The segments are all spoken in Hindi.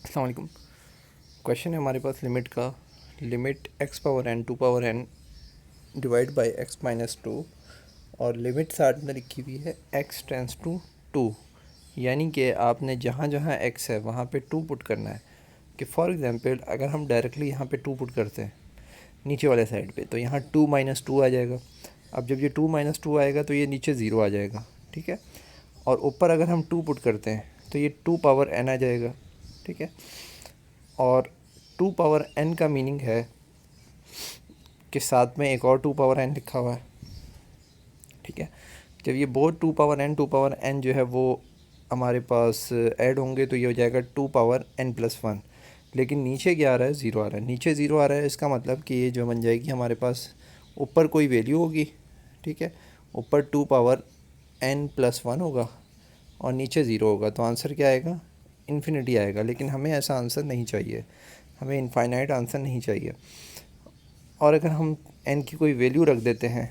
अस्सलाम वालेकुम। क्वेश्चन है हमारे पास लिमिट का। Limit x power n two power n divide by x minus two, और लिमिट साथ में लिखी हुई है x टेंस टू टू, यानी कि आपने जहाँ जहाँ x है वहाँ पे 2 पुट करना है। कि फॉर एग्ज़ाम्पल अगर हम डायरेक्टली यहाँ पे 2 पुट करते हैं नीचे वाले साइड पे, तो यहाँ 2 माइनस टू आ जाएगा। अब जब ये 2 माइनस टू आएगा तो ये नीचे ज़ीरो आ जाएगा, ठीक है। और ऊपर अगर हम 2 पुट करते हैं तो ये 2 पावर n आ जाएगा, ठीक है। और 2 पावर n का मीनिंग है कि साथ में एक और 2 पावर n लिखा हुआ है, ठीक है। जब ये बहुत 2 पावर n जो है वो हमारे पास ऐड होंगे तो ये हो जाएगा 2 पावर n प्लस वन। लेकिन नीचे क्या आ रहा है, ज़ीरो आ रहा है। नीचे ज़ीरो आ रहा है, इसका मतलब कि ये जो बन जाएगी हमारे पास ऊपर कोई वैल्यू होगी, ठीक है। ऊपर 2 पावर n प्लस वन होगा और नीचे ज़ीरो होगा, तो आंसर क्या आएगा, इन्फिनिटी आएगा। लेकिन हमें ऐसा आंसर नहीं चाहिए, हमें इनफाइनाइट आंसर नहीं चाहिए। और अगर हम n की कोई वैल्यू रख देते हैं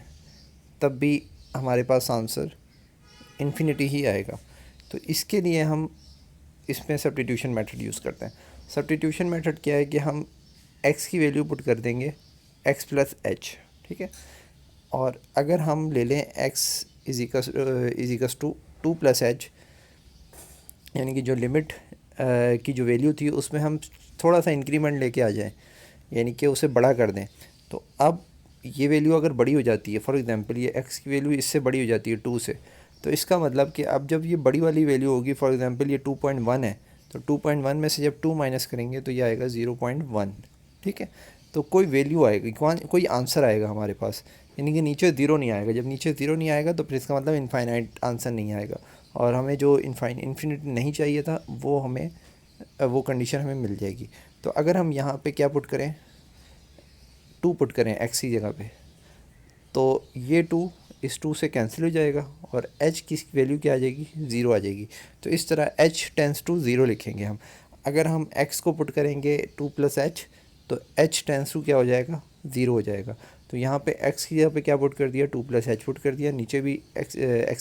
तब भी हमारे पास आंसर इन्फिनिटी ही आएगा। तो इसके लिए हम इसमें सब्स्टिट्यूशन मेथड यूज़ करते हैं। सब्स्टिट्यूशन मेथड क्या है कि हम x की वैल्यू पुट कर देंगे x प्लस एच, ठीक है। और अगर हम ले लें x is to two plus h, यानी कि जो लिमिट की जो वैल्यू थी उसमें हम थोड़ा सा इंक्रीमेंट लेके आ जाएं, यानी कि उसे बड़ा कर दें। तो अब ये वैल्यू अगर बड़ी हो जाती है, फॉर एग्जांपल ये x की वैल्यू इससे बड़ी हो जाती है 2 से, तो इसका मतलब कि अब जब ये बड़ी वाली वैल्यू होगी, फॉर एग्जांपल ये 2.1 है, तो 2.1 में से जब 2 माइनस करेंगे तो ये आएगा 0.1, ठीक है। तो कोई वैल्यू आएगी, कोई आंसर आएगा हमारे पास, यानी कि नीचे ज़ीरो नहीं आएगा। जब नीचे ज़ीरो नहीं आएगा तो फिर इसका मतलब इनफाइनाइट आंसर नहीं आएगा। और हमें जो इन्फिनिट नहीं चाहिए था वो कंडीशन हमें मिल जाएगी। तो अगर हम यहाँ पे क्या पुट करें, 2 पुट करें x की जगह पे, तो ये 2 इस 2 से कैंसिल हो जाएगा और h की वैल्यू क्या आ जाएगी, ज़ीरो आ जाएगी। तो इस तरह h टेंस टू ज़ीरो लिखेंगे हम। अगर हम x को पुट करेंगे 2 प्लस एच, तो h टेंस टू क्या हो जाएगा, ज़ीरो हो जाएगा। तो यहाँ पे x की जगह पे क्या पुट कर दिया, 2 प्लस एच पुट कर दिया, नीचे भी x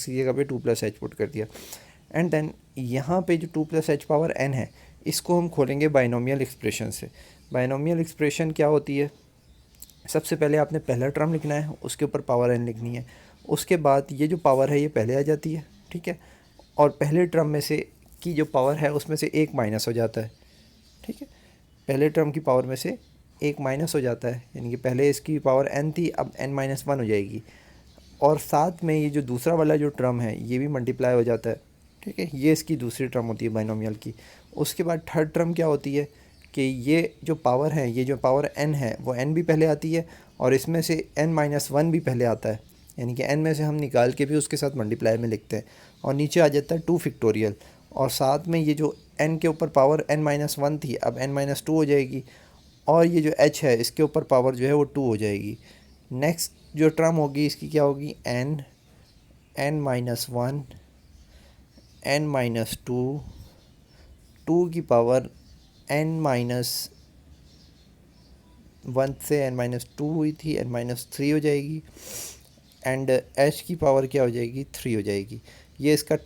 की जगह पे 2 प्लस एच पुट कर दिया। एंड देन यहाँ पे जो 2 प्लस एच पावर n है, इसको हम खोलेंगे बाइनोमियल एक्सप्रेशन से। बाइनोमियल एक्सप्रेशन क्या होती है, सबसे पहले आपने पहला टर्म लिखना है, उसके ऊपर पावर n लिखनी है। उसके बाद ये जो पावर है ये पहले आ जाती है, ठीक है। और पहले टर्म में से की जो पावर है उसमें से एक माइनस हो जाता है, ठीक है। पहले टर्म की पावर में से एक माइनस हो जाता है, यानी कि पहले इसकी पावर n थी, अब n माइनस वन हो जाएगी। और साथ में ये जो दूसरा वाला जो टर्म है ये भी मल्टीप्लाई हो जाता है, ठीक है। ये इसकी दूसरी टर्म होती है बाइनोमियल की। उसके बाद थर्ड टर्म क्या होती है कि ये जो पावर है, ये जो पावर n है वो n भी पहले आती है और इसमें से n माइनस वन भी पहले आता है, यानी कि n में से हम निकाल के भी उसके साथ मल्टीप्लाई में लिखते हैं। और नीचे आ जाता है 2 फैक्टोरियल, और साथ में ये जो n के ऊपर पावर n माइनस वन थी अब n माइनस टू हो जाएगी, और ये जो h है इसके ऊपर पावर जो है वो 2 हो जाएगी। नेक्स्ट जो टर्म होगी इसकी क्या होगी, n minus one, n minus two, two की पावर n माइनस वन से n माइनस टू हुई थी, n माइनस थ्री हो जाएगी। एंड h की पावर क्या हो जाएगी, 3 हो जाएगी। ये इसका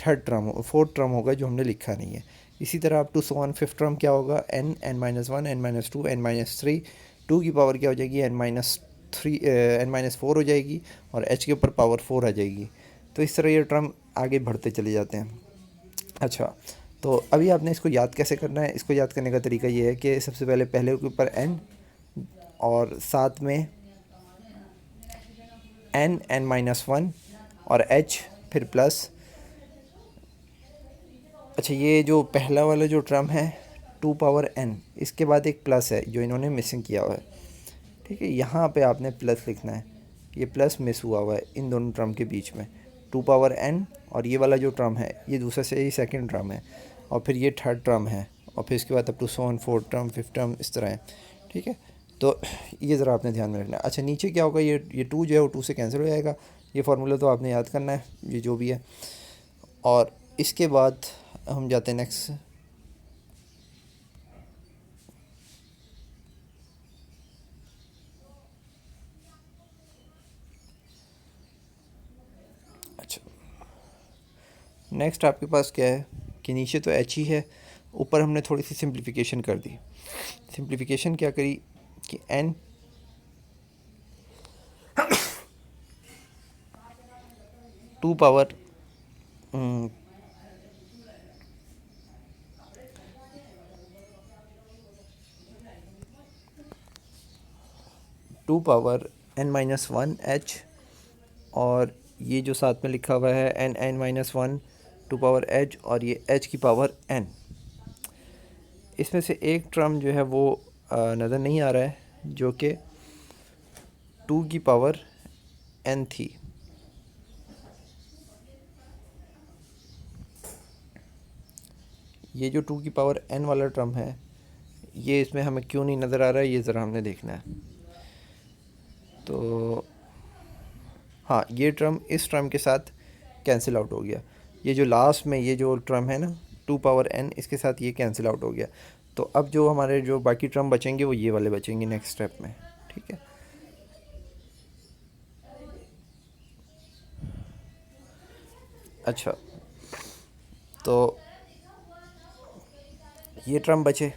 फोर्थ टर्म होगा जो हमने लिखा नहीं है। इसी तरह up to so on fifth term क्या होगा, n minus one, n minus two, n minus three, two की पावर क्या हो जाएगी, n माइनस फोर हो जाएगी, और h के ऊपर पावर 4 आ जाएगी। तो इस तरह ये टर्म आगे बढ़ते चले जाते हैं। अच्छा, तो अभी आपने इसको याद कैसे करना है। इसको याद करने का तरीका ये है कि सबसे पहले पहले के ऊपर n, और साथ में n माइनस वन, और h, फिर प्लस। अच्छा, ये जो पहला वाला जो टर्म है 2 पावर n, इसके बाद एक प्लस है जो इन्होंने मिसिंग किया हुआ है, ठीक है। यहाँ पे आपने प्लस लिखना है, ये प्लस मिस हुआ हुआ है इन दोनों टर्म के बीच में। 2 पावर n, और ये वाला जो टर्म है ये दूसरा से ही सेकंड टर्म है, और फिर ये थर्ड टर्म है, और फिर इसके बाद up to so on fourth term, fifth term, इस तरह है, ठीक है। तो ये ज़रा आपने ध्यान में रखना है। अच्छा, नीचे क्या होगा, ये 2 जो है वो 2 से कैंसिल हो जाएगा। ये फार्मूला तो आपने याद करना है, ये जो भी है। और इसके बाद हम जाते हैं नेक्स्ट। अच्छा, नेक्स्ट आपके पास क्या है कि नीचे तो एच ही है, ऊपर हमने थोड़ी सी सिंप्लीफिकेशन कर दी। सिंप्लीफिकेशन क्या करी कि n 2 power 2 power n-1 h, और ये जो साथ में लिखा हुआ है n-1 2 पावर h, और ये h की पावर n। इसमें से एक टर्म जो है वो नज़र नहीं आ रहा है, जो कि 2 की पावर n थी। ये जो 2 की पावर n वाला टर्म है, ये इसमें हमें क्यों नहीं नज़र आ रहा है, ये ज़रा हमने देखना है। तो हाँ, ये टर्म इस टर्म के साथ कैंसिल आउट हो गया। ये जो लास्ट में ये जो टर्म है ना 2 पावर n, इसके साथ ये कैंसिल आउट हो गया। तो अब जो हमारे जो बाकी टर्म बचेंगे वो ये वाले बचेंगे नेक्स्ट स्टेप में। ठीक है, अच्छा, तो ये टर्म बचे।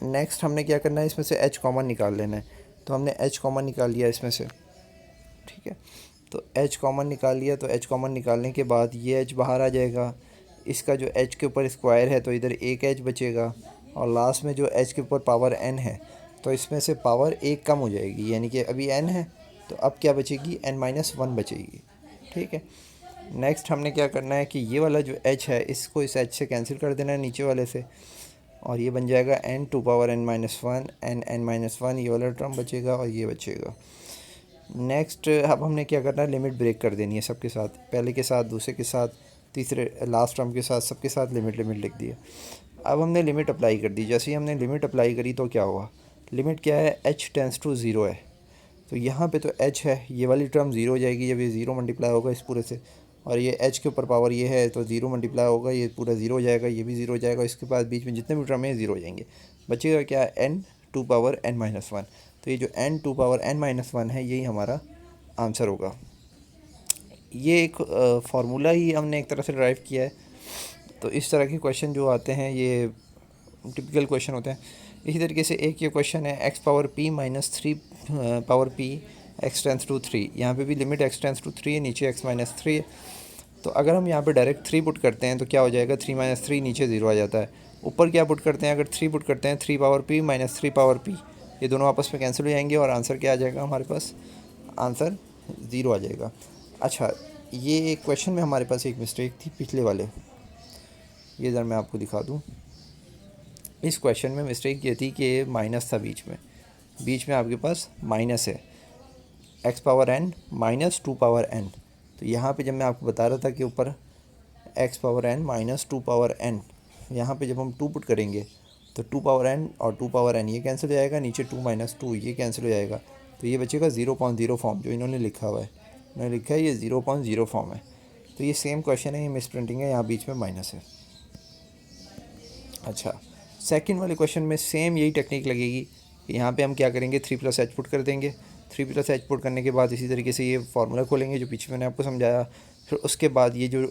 नेक्स्ट हमने क्या करना है, इसमें से h कॉमन निकाल लेना है। तो हमने h कॉमन निकाल लिया इसमें से। ठीक है, तो h कॉमन निकाल लिया। तो h कॉमन निकालने के बाद ये h बाहर आ जाएगा। इसका जो h के ऊपर स्क्वायर है तो इधर एक h बचेगा, और लास्ट में जो h के ऊपर पावर n है तो इसमें से पावर एक कम हो जाएगी, यानी कि अभी n है तो अब क्या बचेगी, n-1 बचेगी। ठीक है, नेक्स्ट हमने क्या करना है कि ये वाला जो h है इसको इस h से कैंसिल कर देना है नीचे वाले से, और ये बन जाएगा n 2 पावर n-1 n-1, ये वाला टर्म बचेगा और ये बचेगा। नेक्स्ट अब हमने क्या करना है, लिमिट ब्रेक कर देनी है सबके साथ, पहले के साथ, दूसरे के साथ, तीसरे लास्ट टर्म के साथ, सबके साथ लिमिट लिमिट लिख दिया। अब हमने लिमिट अप्लाई कर दी। जैसे ही हमने लिमिट अप्लाई करी तो क्या हुआ, लिमिट क्या है, h टेंस टू ज़ीरो है। तो यहाँ पे तो h है, ये वाली टर्म ज़ीरो हो जाएगी जब ये ज़ीरो मल्टीप्लाई होगा इस पूरे से, और ये h के ऊपर पावर ये है तो ज़ीरो मल्टीप्लाई होगा, ये पूरा ज़ीरो हो जाएगा, ये भी ज़ीरो हो जाएगा, इसके बाद बीच में जितने भी टर्म हैं ज़ीरो हो जाएंगे। बचेगा क्या, n 2 पावर n-1। तो ये जो n 2 पावर n-1 है यही हमारा आंसर होगा। ये एक फार्मूला ही हमने एक तरह से ड्राइव किया है। तो इस तरह के क्वेश्चन जो आते हैं ये टिपिकल क्वेश्चन होते हैं। इसी तरीके से एक ये क्वेश्चन है x power p minus 3 power p x tends to 3। यहाँ पे भी लिमिट x टेंस टू 3 है, नीचे x माइनस 3 है। तो अगर हम यहाँ पे डायरेक्ट 3 पुट करते हैं तो क्या हो जाएगा, 3 माइनस 3 नीचे 0 आ जाता है। ऊपर क्या पुट करते हैं, अगर 3 पुट करते हैं, 3 power p minus 3 power p, ये दोनों आपस में कैंसिल हो जाएंगे और आंसर क्या आ जाएगा हमारे पास, आंसर 0 आ जाएगा। अच्छा, ये एक क्वेश्चन में हमारे पास एक मिस्टेक थी पिछले वाले, ये ज़रा मैं आपको दिखा दूँ। इस क्वेश्चन में मिस्टेक ये थी कि माइनस था बीच में आपके पास माइनस है, x power n minus 2 power n। तो यहाँ पे जब मैं आपको बता रहा था कि ऊपर x power n minus 2 power n, यहाँ पे जब हम 2 पुट करेंगे तो 2 पावर n और 2 पावर n ये कैंसिल हो जाएगा, नीचे 2 माइनस 2 ये कैंसिल हो जाएगा। तो ये बचेगा 0.0 फॉर्म, जो इन्होंने लिखा हुआ है, इन्होंने लिखा है ये 0.0 फॉर्म है। तो ये सेम क्वेश्चन है, ये मिस प्रिंटिंग है, यहाँ बीच में माइनस है। अच्छा, सेकंड वाले क्वेश्चन में सेम यही टेक्निक लगेगी। यहाँ पे हम क्या करेंगे, 3+h पुट कर देंगे। 3+h पुट करने के बाद इसी तरीके से ये फार्मूला खोलेंगे जो पीछे मैंने आपको समझाया। फिर उसके बाद ये जो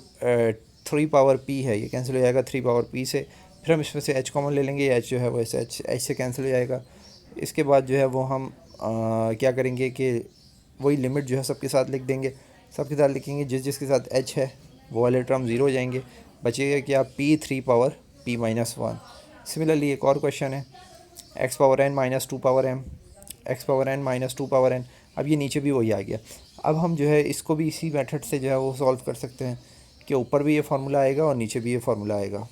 3 पावर p है ये कैंसिल हो जाएगा 3 पावर p से। फिर हम इसमें से h कॉमन ले लेंगे, h जो है वो ऐसे h से कैंसिल हो जाएगा। इसके बाद जो है वो हम क्या करेंगे कि वही लिमिट जो है सबके साथ लिख देंगे, सबके साथ लिखेंगे, जिसके साथ h है वो वाले टर्म ज़ीरो हो जाएंगे। बचेगा क्या, p 3 पावर p-1। सिमिलरली एक और क्वेश्चन है, x power n minus 2 power m, x power n minus 2 power n। अब ये नीचे भी वही आ गया। अब हम जो है इसको भी इसी मेथड से जो है वो सॉल्व कर सकते हैं कि ऊपर भी ये फार्मूला आएगा और नीचे भी ये फार्मूला आएगा।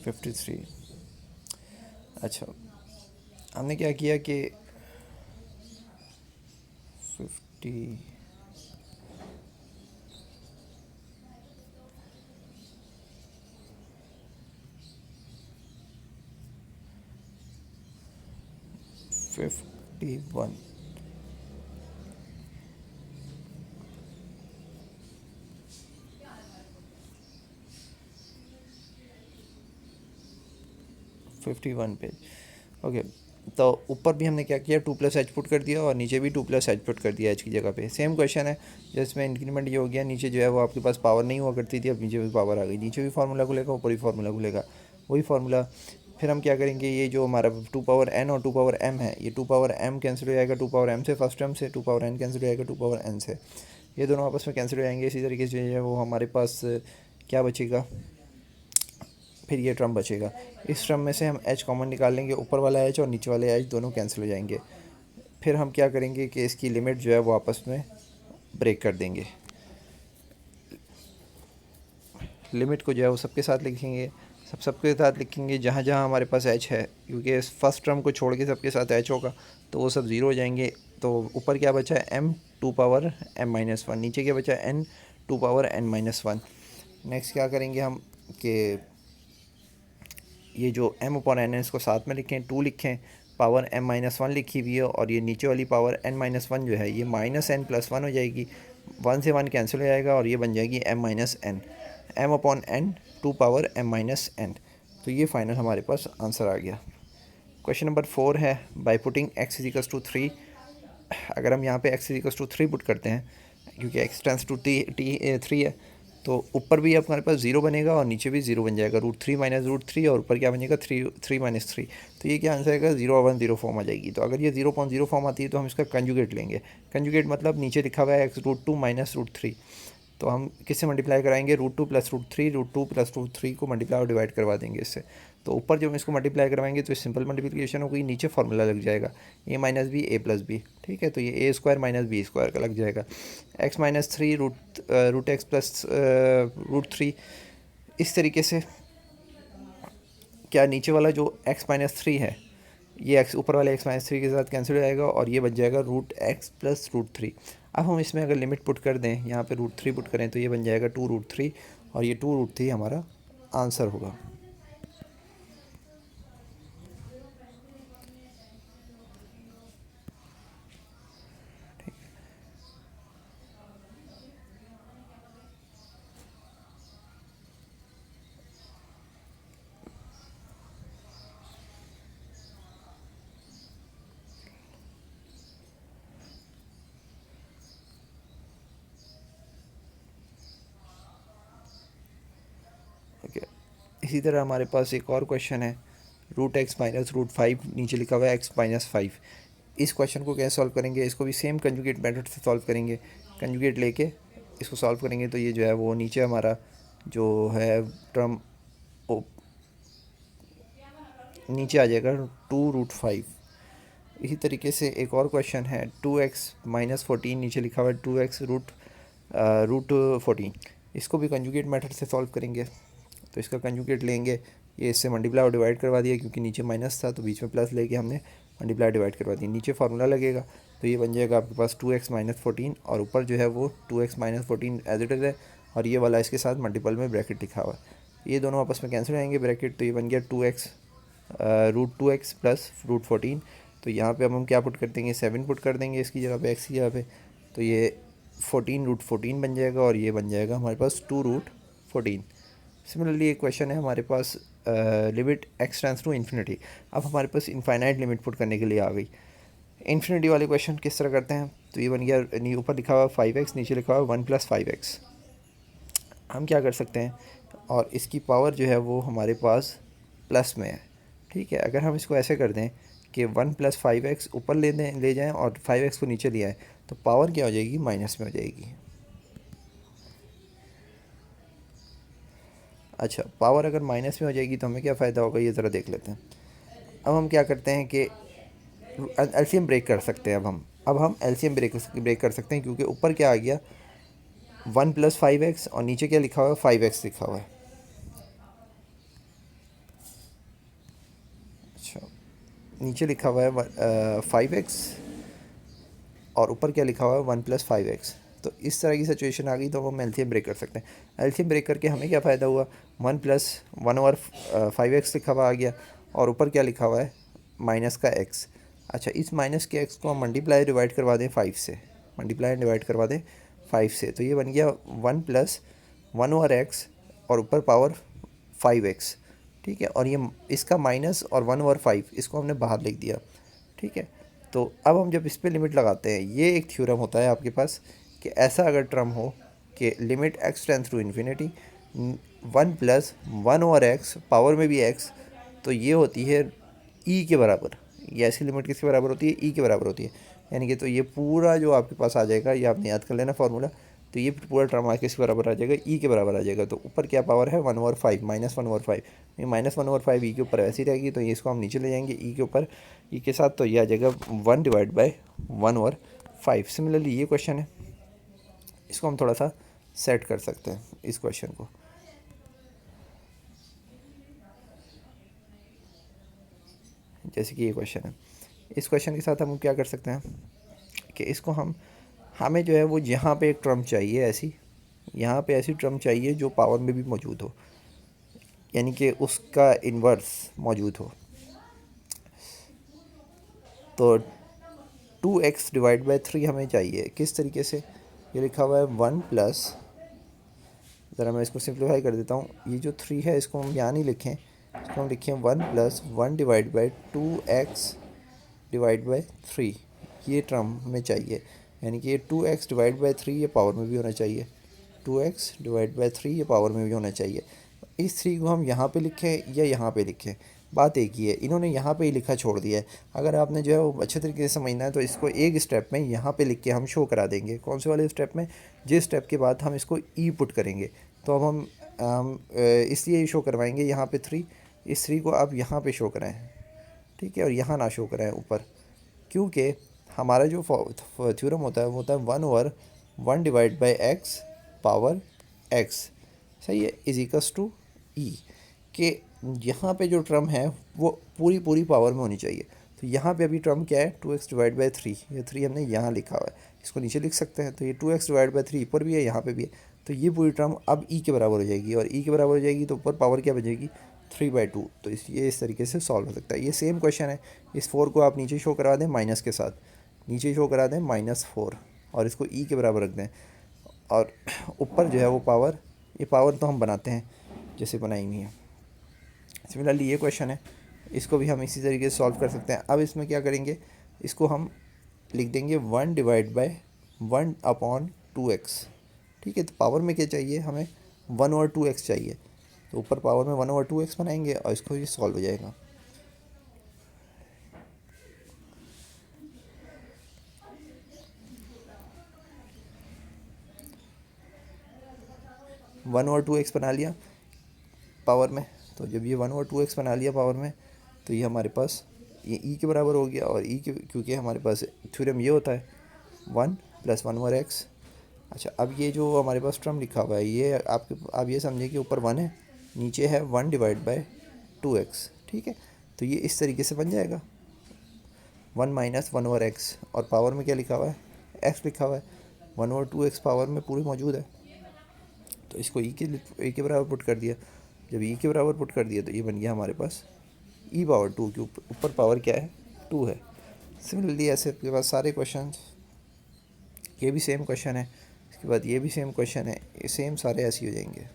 Fifty three. अच्छा, हमने क्या किया कि 50 51 51 पेज। ओके, तो ऊपर भी हमने क्या किया, 2+h पुट कर दिया और नीचे भी 2+h पुट कर दिया h की जगह पे। सेम क्वेश्चन है जिसमें इंक्रीमेंट ये हो गया, नीचे जो है वो आपके पास पावर नहीं हुआ करती थी, अब नीचे भी पावर आ गई, नीचे भी फार्मूला खुलेगा ऊपर भी फार्मूला खुलेगा, वही फार्मूला। फिर हम क्या करेंगे, ये जो हमारा 2 पावर n और 2 पावर m है, ये 2 पावर m कैंसिल हो जाएगा 2 पावर m से फर्स्ट टर्म से, 2 पावर n कैंसिल हो जाएगा 2 पावर n से, ये दोनों आपस में कैंसिल हो जाएंगे। इसी तरीके से जो है वो हमारे पास क्या बचेगा, फिर ये टर्म बचेगा। इस टर्म में से हम h कॉमन निकाल लेंगे, ऊपर वाला h और नीचे वाले h दोनों कैंसिल हो जाएंगे। फिर हम क्या करेंगे कि इसकी लिमिट जो है वो आपस में ब्रेक कर देंगे। लिमिट को जो है वो सबके साथ लिखेंगे, सबके साथ लिखेंगे जहाँ जहाँ हमारे पास h है, क्योंकि फर्स्ट टर्म को छोड़ के सबके साथ h होगा तो वो सब ज़ीरो हो जाएंगे। तो ऊपर क्या बचा है, m 2 पावर m-1, नीचे क्या बचा है, n 2 पावर n-1। नेक्स्ट क्या करेंगे हम कि ये जो m/n है इसको साथ में लिखें, 2 लिखें, पावर m-1 लिखी हुई है, और ये नीचे वाली पावर n-1 जो है ये -n+1 हो जाएगी, 1 से 1 कैंसिल हो जाएगा और ये बन जाएगी m-n, m/n 2 पावर m-n। तो ये फाइनल हमारे पास आंसर आ गया। क्वेश्चन नंबर 4 है, बाई पुटिंग x = 3। अगर हम यहाँ पे x = 3 पुट करते हैं, क्योंकि x टेंस टू t 3 है, तो ऊपर भी हमारे पास 0 बनेगा और नीचे भी 0 बन जाएगा, √3 - √3, और ऊपर क्या बनेगा 3 - 3। तो ये क्या आंसर आएगा, 0/1 फॉर्म आ जाएगी। तो अगर ये 0.0 फॉर्म आती है तो हम इसका कंजुगेट लेंगे। कंजुगेट मतलब नीचे लिखा हुआ है x √2 - √3, तो हम किससे मल्टीप्लाई कराएंगे, √2 + √3, √2 + √3 को मल्टीप्लाई और डिवाइड करवा देंगे इससे। तो ऊपर जब हम इसको मल्टीप्लाई करवाएंगे तो सिंपल मल्टीप्लिकेशन हो गई, नीचे फार्मूला लग जाएगा a - b a + b, ठीक है। तो ये a² - b² का लग जाएगा, x - 3 √x + √3। इस तरीके से क्या नीचे वाला जो x - 3 है, ये x ऊपर वाले x - 3 के साथ कैंसिल हो जाएगा और ये बच जाएगा √x + √3। अब हम इसमें अगर लिमिट पुट कर दें, यहाँ पे √3 पुट करें तो ये बन जाएगा 2√3, और ये 2√3 हमारा आंसर होगा। ओके, इसी तरह हमारे पास एक और क्वेश्चन है, √x - √5, नीचे लिखा हुआ है x - 5। इस क्वेश्चन को कैसे सॉल्व करेंगे, इसको भी सेम कंजुगेट मेथड से सॉल्व करेंगे। कंजुगेट लेके इसको सॉल्व करेंगे तो ये जो है वो नीचे हमारा जो है टर्म नीचे आ जाएगा 2√5। इसी तरीके से एक और क्वेश्चन है, 2x - 14, नीचे लिखा हुआ है 2x √14। इसको भी कंजुगेट मेथड से सॉल्व करेंगे। तो इसका कंजुगेट लेंगे, ये इससे मल्टीप्लाई और डिवाइड करवा दिया, क्योंकि नीचे माइनस था तो बीच में प्लस लेके हमने मल्टीप्लाई डिवाइड करवा दी, नीचे फार्मूला लगेगा। तो ये बन जाएगा आपके पास 2x - 14, और ऊपर जो है वो 2x - 14 एज इट इज़ है, और ये वाला इसके साथ मल्टीपल में ब्रैकेट लिखा हुआ है, ये दोनों आपस में कैंसिल हो जाएंगे ब्रैकेट। तो ये बन गया 2x √2x + √14। तो यहाँ पे अब हम क्या पुट कर देंगे, 7 पुट कर देंगे इसकी जगह पे, x की जगह पे। तो ये 14 √14 बन जाएगा, और ये बन जाएगा हमारे पास 2√14। सिमिलरली एक क्वेश्चन है हमारे पास, limit x tends to infinity. अब हमारे पास इनफाइनाइट लिमिट पुट करने के लिए आ गई। इन्फिनिटी वाले क्वेश्चन किस तरह करते हैं, तो ये बन गया, ऊपर लिखा हुआ 5x, नीचे लिखा हुआ 1 + 5x। हम क्या कर सकते हैं, और इसकी पावर जो है वो हमारे पास प्लस में है, ठीक है। अगर हम इसको ऐसे कर दें कि 1 + 5x ऊपर ले जाएं और 5x को नीचे ले आएँ, तो पावर क्या हो जाएगी, माइनस में हो जाएगी। अच्छा, पावर अगर माइनस में हो जाएगी तो हमें क्या फ़ायदा होगा, ये ज़रा देख लेते हैं। अब हम क्या करते हैं कि एलसीएम ब्रेक कर सकते हैं। अब हम एलसीएम ब्रेक कर सकते हैं, क्योंकि ऊपर क्या आ गया 1 + 5x, और नीचे क्या लिखा हुआ है 5x लिखा हुआ है। अच्छा, नीचे लिखा हुआ है 5x, और ऊपर क्या लिखा हुआ है 1 + 5x। तो इस तरह की सिचुएशन आ गई तो हम एलसीएम ब्रेक कर सकते हैं। एलसीएम ब्रेक करके हमें क्या फ़ायदा हुआ, 1 + 1/5x लिखा हुआ आ गया, और ऊपर क्या लिखा हुआ है माइनस का x। अच्छा, इस माइनस के x को हम मल्टीप्लाई डिवाइड करवा दें 5 से, मल्टीप्लाई डिवाइड करवा दें 5 से, तो ये बन गया 1 + 1/x, और ऊपर पावर 5x। ठीक है, और ये इसका माइनस और 1/5 इसको हमने बाहर लिख दिया। ठीक है, तो अब हम जब इस पर लिमिट लगाते हैं, ये एक थ्योरम होता है आपके पास कि ऐसा अगर टर्म हो कि limit x tends to infinity 1+1/x power में भी x, तो ये होती है e के बराबर। ये ऐसी लिमिट किसके बराबर होती है? e के बराबर होती है। यानी कि तो ये पूरा जो आपके पास आ जाएगा, ये आपने याद कर लेना फार्मूला, तो ये पूरा टर्म आके किसके बराबर आ जाएगा? e के बराबर आ जाएगा। तो ऊपर क्या पावर है? 1/5 -1/5, ये -1/5 e के ऊपर ऐसी रहेगी, तो ये इसको हम नीचे ले जाएंगे e के ऊपर, e के साथ, तो ये आ जाएगा 1/1/5। सिमिलरली ये क्वेश्चन है, इसको हम थोड़ा सा सेट कर सकते हैं इस क्वेश्चन को। जैसे कि ये क्वेश्चन है, इस क्वेश्चन के साथ हम क्या कर सकते हैं कि इसको हमें जो है वो यहाँ पे एक टर्म चाहिए ऐसी, यहाँ पे ऐसी टर्म चाहिए जो पावर में भी मौजूद हो, यानी कि उसका इन्वर्स मौजूद हो। तो 2x/3 हमें चाहिए। किस तरीके से? ये लिखा हुआ है 1 प्लस, ज़रा मैं इसको सिंप्लीफाई कर देता हूँ, ये जो 3 है इसको हम यहाँ नहीं लिखें, इसको हम लिखें 1+1/2x/3, ये टर्म हमें चाहिए। यानी कि ये 2x/3 ये पावर में भी होना चाहिए, 2x/3 ये पावर में भी होना चाहिए। इस 3 को हम यहाँ पे लिखें या यहाँ पे लिखें, बात एक ही है। इन्होंने यहाँ पे ही लिखा छोड़ दिया है। अगर आपने जो है वो अच्छे तरीके से समझना है तो इसको एक स्टेप में यहाँ पे लिख के हम शो करा देंगे। कौन से वाले स्टेप में? जिस स्टेप के बाद हम इसको ई पुट करेंगे। तो अब हम इसलिए शो करवाएंगे यहाँ पे 3, इस 3 को आप यहाँ पे शो कराएं, ठीक है, और यहाँ ना शो कराएं ऊपर, क्योंकि हमारा जो थ्योरम होता है वो होता है 1/1/x पावर x, सही है, इज इक्वल्स टू ई, के यहाँ पे जो टर्म है वो पूरी पूरी पावर में होनी चाहिए। तो यहाँ पे अभी टर्म क्या है? 2x/3, ये 3 हमने यहाँ लिखा हुआ है, इसको नीचे लिख सकते हैं। तो ये 2x/3 ऊपर भी है, यहाँ पे भी है, तो ये पूरी टर्म अब e के बराबर हो जाएगी, और e के बराबर हो जाएगी तो ऊपर पावर क्या बचेगी? 3/2। तो ये इस तरीके से सॉल्व हो सकता है। ये सेम क्वेश्चन है, इस 4 को आप नीचे शो करा दें माइनस के साथ, नीचे शो करा दें -4, और इसको e के बराबर रख दें, और ऊपर जो है वो पावर, ये पावर तो हम बनाते हैं जैसे बनाई हुई है। सिमिलरली ये क्वेश्चन है, इसको भी हम इसी तरीके से सॉल्व कर सकते हैं। अब इसमें क्या करेंगे, इसको हम लिख देंगे 1/1/2x, ठीक है। तो पावर में क्या चाहिए हमें? 1/2x चाहिए, तो ऊपर पावर में 1/2x बनाएंगे और इसको ये सॉल्व हो जाएगा। वन ओवर टू एक्स बना लिया पावर में, तो जब ये 1/2x बना लिया पावर में, तो ये हमारे पास ये e के बराबर हो गया। और e के, क्योंकि हमारे पास थ्योरम ये होता है 1+1/x। अच्छा, अब ये जो हमारे पास टर्म लिखा हुआ है, ये आप ये समझें कि ऊपर 1 है, नीचे है 1/2x, ठीक है। तो ये इस तरीके से बन जाएगा 1-1/x, और पावर में क्या लिखा हुआ है? x लिखा हुआ है, 1/2x पावर में पूरी मौजूद है। तो इसको e के बराबर पुट कर दिया। जब e के बराबर पुट कर दिया तो ये बन गया हमारे पास e⁻², के ऊपर पावर क्या है? 2 है। सिमिलरली ऐसे आपके पास सारे क्वेश्चन, ये भी सेम क्वेश्चन है, इसके बाद ये भी सेम क्वेश्चन है, ये सेम सारे ऐसे ही हो जाएंगे।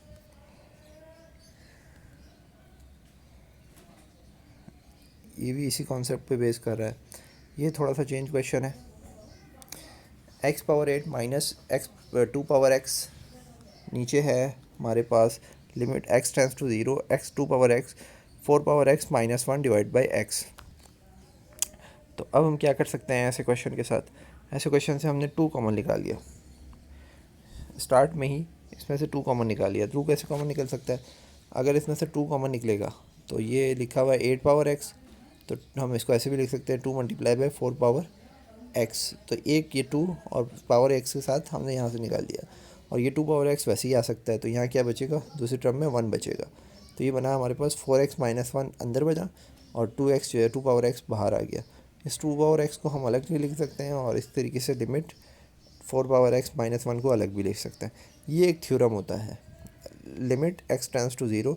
ये भी इसी कॉन्सेप्ट पे बेस कर रहा है। ये थोड़ा सा चेंज क्वेश्चन है। x⁻8 - 2x, नीचे है हमारे पास limit x tends to 0, x2x 4x -1/x। तो अब हम क्या कर सकते हैं ऐसे क्वेश्चन के साथ? ऐसे क्वेश्चन से हमने 2 कॉमन निकाल लिया, स्टार्ट में ही इसमें से 2 कॉमन निकाल लिया। 2 कैसे कॉमन निकल सकता है? अगर इसमें से 2 कॉमन निकलेगा तो ये लिखा हुआ है 8x, तो हम इसको ऐसे भी लिख सकते हैं 2 × 4x। तो एक ये 2 और पावर x के साथ हमने यहाँ से निकाल दिया, और ये 2x वैसे ही आ सकता है। तो यहाँ क्या बचेगा? दूसरी टर्म में 1 बचेगा। तो ये बना हमारे पास 4x - 1 अंदर बचा, और 2x जो है 2x बाहर आ गया। इस 2x को हम अलग भी लिख सकते हैं, और इस तरीके से लिमिट 4x - 1 को अलग भी लिख सकते हैं। ये एक थ्योरम होता है, limit x tends to 0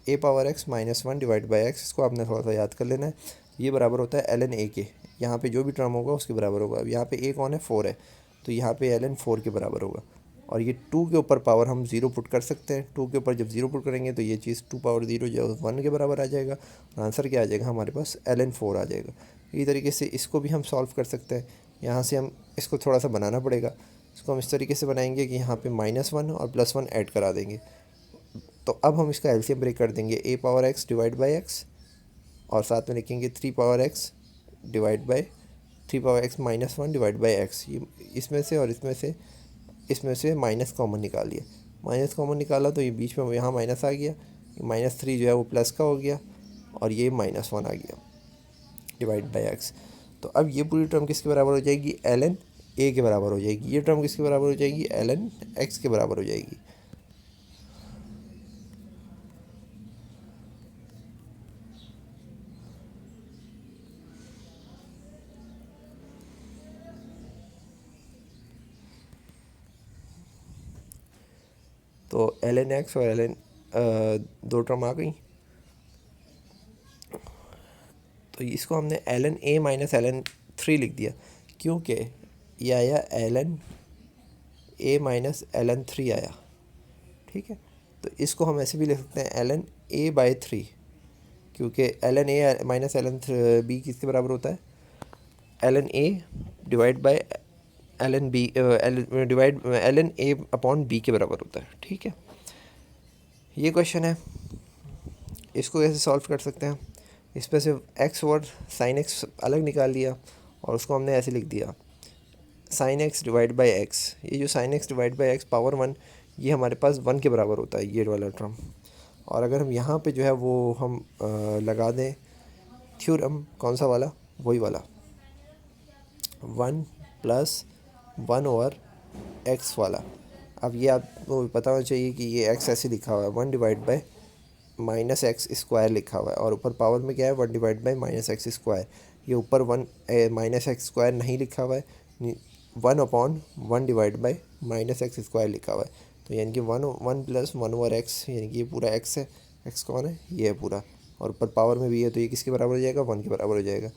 a⁻x - 1/x। इसको आपने थोड़ा सा याद कर लेना है। ये बराबर होता है ln a के, यहाँ पे जो भी टर्म होगा उसके बराबर होगा। अब यहाँ पे a कौन है? 4 है, तो यहाँ पे ln 4 के बराबर होगा। और ये 2 के ऊपर पावर हम 0 पुट कर सकते हैं। 2 के ऊपर जब 0 पुट करेंगे तो ये चीज़ 2 पावर 0 जो 1 के बराबर आ जाएगा। आंसर क्या आ जाएगा हमारे पास, ln 4 आ जाएगा। इसी तरीके से इसको भी हम सॉल्व कर सकते हैं। यहाँ से हम इसको थोड़ा सा बनाना पड़ेगा। इसको हम इस तरीके से बनाएंगे कि यहाँ पे -1 और +1 ऐड करा देंगे। तो अब हम इसका एलसीएम ब्रेक कर देंगे, a power x divide by x, और साथ में लिखेंगे 3 power x divide by 3 power x -1 divide by x. ये इसमें से और इसमें से माइनस कॉमन निकाल लिया। माइनस कॉमन निकाला तो ये बीच में यहाँ माइनस आ गया, -3 जो है वो प्लस का हो गया, और ये -1 आ गया डिवाइड बाई एक्स। तो अब ये पूरी टर्म किसके बराबर हो जाएगी, ln a के बराबर हो जाएगी। ये टर्म किसके बराबर हो जाएगी, ln x के बराबर हो जाएगी। तो ln x और ln दो टर्म आ गई। तो इसको हमने ln a माइनस ln 3 लिख दिया, क्योंकि ये आया ln a माइनस ln 3 आया। ठीक है, तो इसको हम ऐसे भी लिख सकते हैं ln a बाई 3, क्योंकि ln a minus ln b किसके बराबर होता है, ln a divide by ln b divide ln a upon b के बराबर होता है। ठीक है, ये क्वेश्चन है, इसको कैसे सॉल्व कर सकते हैं। इसमें से x और साइन x अलग निकाल लिया और उसको हमने ऐसे लिख दिया sine x divide by x. ये जो sine x divide by x power 1, ये हमारे पास 1 के बराबर होता है, ये वाला टर्म। और अगर हम यहाँ पे जो है वो हम लगा दें थ्योरम, कौन सा वाला, वही वाला 1 प्लस 1 ओवर x वाला। अब ये आपको पता होना चाहिए कि ये x ऐसे लिखा हुआ है, 1 divide by minus x square लिखा हुआ है, और ऊपर पावर में क्या है, 1 divide by minus x square. ये ऊपर 1 माइनस एक्स स्क्वायर नहीं लिखा हुआ है, 1 upon 1 divide by minus x square लिखा हुआ है। तो यानी कि 1 प्लस 1 ओवर एक्स, यानी कि ये पूरा x है, x कौन है, ये है पूरा, और ऊपर पावर में भी है, तो ये किसके बराबर हो जाएगा, 1 के बराबर हो जाएगा,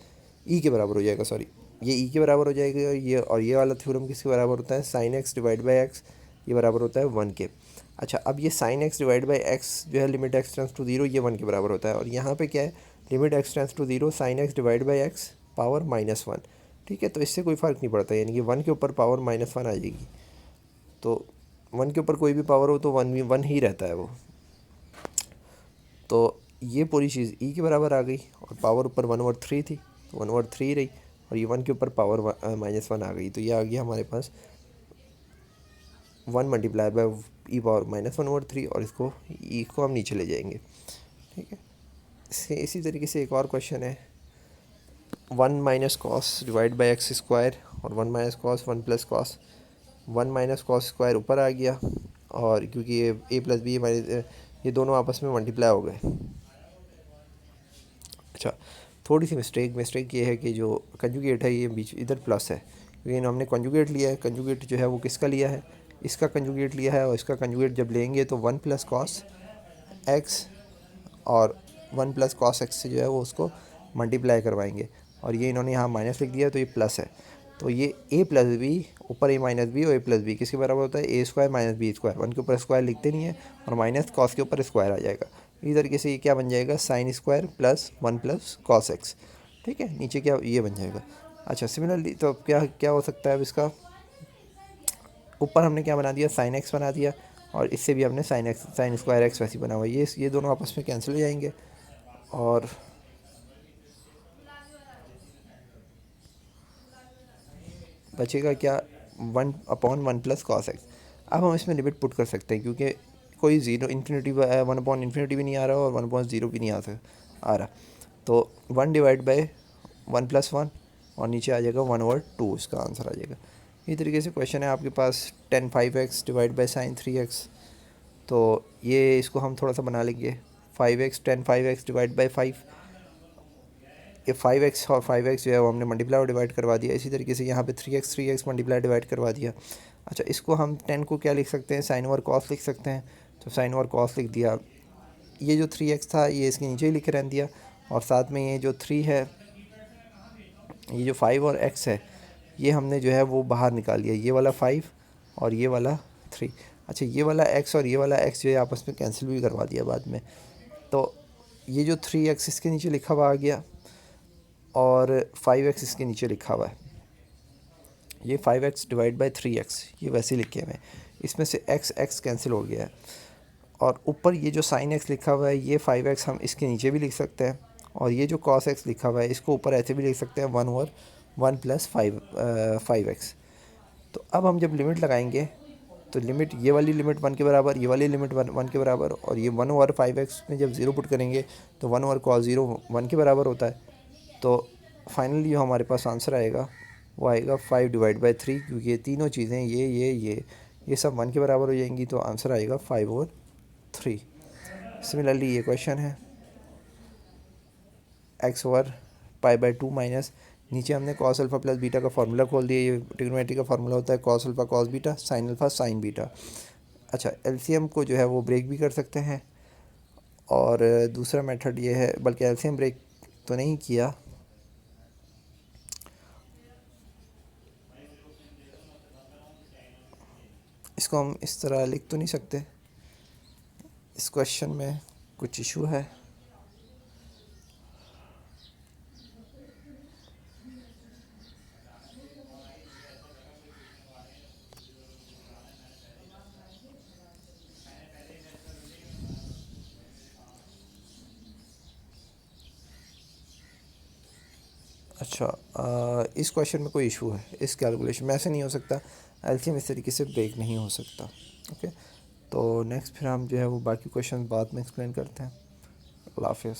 e के बराबर हो जाएगा, सॉरी ये e के बराबर हो जाएगा। ये और ये वाला थ्योरम किसके बराबर होता है, sine x divide by x, ये बराबर होता है 1 के। अच्छा, अब ये sine x divide by x जो है लिमिट x टेंस टू 0, ये 1 के बराबर होता है। और यहाँ पे क्या है, limit x tends to 0 sine x divide by x power -1। ठीक है, तो इससे कोई फ़र्क नहीं पड़ता, यानी कि 1 के ऊपर पावर -1 आ जाएगी। तो 1 के ऊपर कोई भी पावर हो तो 1 ही रहता है वो। तो ये पूरी चीज़ e के बराबर आ गई, और पावर ऊपर 1/3 थी तो 1/3 रही, और ये 1 के ऊपर पावर -1 आ गई, तो ये आ गया हमारे पास 1 मल्टीप्लाई बाई ई पावर -1/3, और इसको ई को हम नीचे ले जाएंगे। ठीक है, इसी तरीके से एक और क्वेश्चन है, 1 minus cos divide by x square, और 1 minus cos 1 plus cos, 1 minus cos square ऊपर आ गया, और क्योंकि ये a प्लस बी ये दोनों आपस में मल्टीप्लाई हो गए। अच्छा, थोड़ी सी मिस्टेक ये है कि जो कंजुगेट है ये बीच इधर प्लस है, क्योंकि हमने कंजुगेट लिया है। कंजुगेट जो है वो किसका लिया है, इसका कंजुगेट लिया है, और इसका कंजुगेट जब लेंगे तो 1 प्लस कॉस एक्स और 1 प्लस कॉस एक्स से जो है वो उसको मल्टीप्लाई करवाएंगे, और ये इन्होंने यहाँ माइनस लिख दिया तो ये प्लस है। तो ये a प्लस बी ऊपर a माइनस बी और a प्लस बी किसके बराबर होता है, a square minus b square. 1 के ऊपर स्क्वायर लिखते नहीं है, और माइनस कॉस के ऊपर स्क्वायर आ जाएगा। इस तरीके से ये क्या बन जाएगा, sine square plus 1 plus cos x. ठीक है, नीचे क्या ये बन जाएगा। अच्छा, सिमिलरली तो अब क्या क्या हो सकता है अब इसका, ऊपर हमने क्या बना दिया, साइन एक्स बना दिया, और इससे भी हमने साइन स्क्वायर एक्स वैसे बना हुआ है। ये दोनों आपस में कैंसिल हो जाएंगे, और बचेगा क्या, 1 अपॉन 1 प्लस कॉस एक्स। अब हम इसमें लिमिट पुट कर सकते हैं, क्योंकि कोई ज़ीरो इन्फिनिटी 1 अपॉन इन्फिनिटी भी नहीं आ रहा और 1 अपॉन 0 भी नहीं आ रहा। तो 1 डिवाइड बाई 1 प्लस 1, और नीचे आ जाएगा 1/2, इसका आंसर आ जाएगा। इसी तरीके से क्वेश्चन है आपके पास tan 5x divide by sine 3x। तो ये इसको हम थोड़ा सा बना लेंगे, 5x tan 5x divide by 5, ये 5x और 5x जो है वो हमने मल्टीप्लाई और डिवाइड करवा दिया। इसी तरीके से यहाँ पे 3x मल्टीप्लाई डिवाइड करवा दिया। अच्छा, इसको हम 10 को क्या लिख सकते हैं, साइन ओवर कॉस लिख सकते हैं, तो साइन ओवर कॉस लिख दिया। ये जो 3x था ये इसके नीचे ही लिख रहने दिया, और साथ में ये जो 3 है, ये जो 5 और x है, ये हमने जो है वो बाहर निकाल लिया, ये वाला 5 और ये वाला 3। अच्छा, ये वाला x और ये वाला x जो है आपस में कैंसिल भी करवा दिया बाद में, तो ये जो 3x इसके नीचे लिखा हुआ आ गया और 5x इसके नीचे लिखा हुआ है। ये 5x डिवाइड बाई 3x ये वैसे लिखे हुए हैं, इसमें से x कैंसिल हो गया है। और ऊपर ये जो साइन x लिखा हुआ है ये 5x हम इसके नीचे भी लिख सकते हैं, और ये जो cos x लिखा हुआ है इसको ऊपर ऐसे भी लिख सकते हैं 1/1 + 5x। तो अब हम जब लिमिट लगाएंगे तो लिमिट, ये वाली लिमिट 1 के बराबर, ये वाली लिमिट 1 के बराबर, और ये 1/5x में जब 0 पुट करेंगे तो 1/cos 0 1 के बराबर होता है। तो फाइनली जो हमारे पास आंसर आएगा वो आएगा 5/3, क्योंकि ये तीनों चीज़ें ये सब 1 के बराबर हो जाएंगी, तो आंसर आएगा 5/3। सिमिलरली ये क्वेश्चन है x/π/2 माइनस, नीचे हमने cos अल्फ़ा प्लस बीटा का फार्मूला खोल दिया। ये ट्रिग्नोमेट्री का फार्मूला होता है cos alpha cos beta, sin alpha sin beta. अच्छा, एलसीएम को जो है वो ब्रेक भी कर सकते हैं, और दूसरा मेथड ये है, बल्कि एलसीएम ब्रेक तो नहीं किया, इसको हम इस तरह लिख तो नहीं सकते, इस क्वेश्चन में कुछ इशू है। अच्छा, इस क्वेश्चन में कोई इशू है, इस कैलकुलेशन में ऐसे नहीं हो सकता, एलसीएम इस तरीके से ब्रेक नहीं हो सकता। ओके, तो नेक्स्ट फिर हम जो है वो बाकी क्वेश्चन बाद में एक्सप्लेन करते हैं। अल्लाह हाफिज़।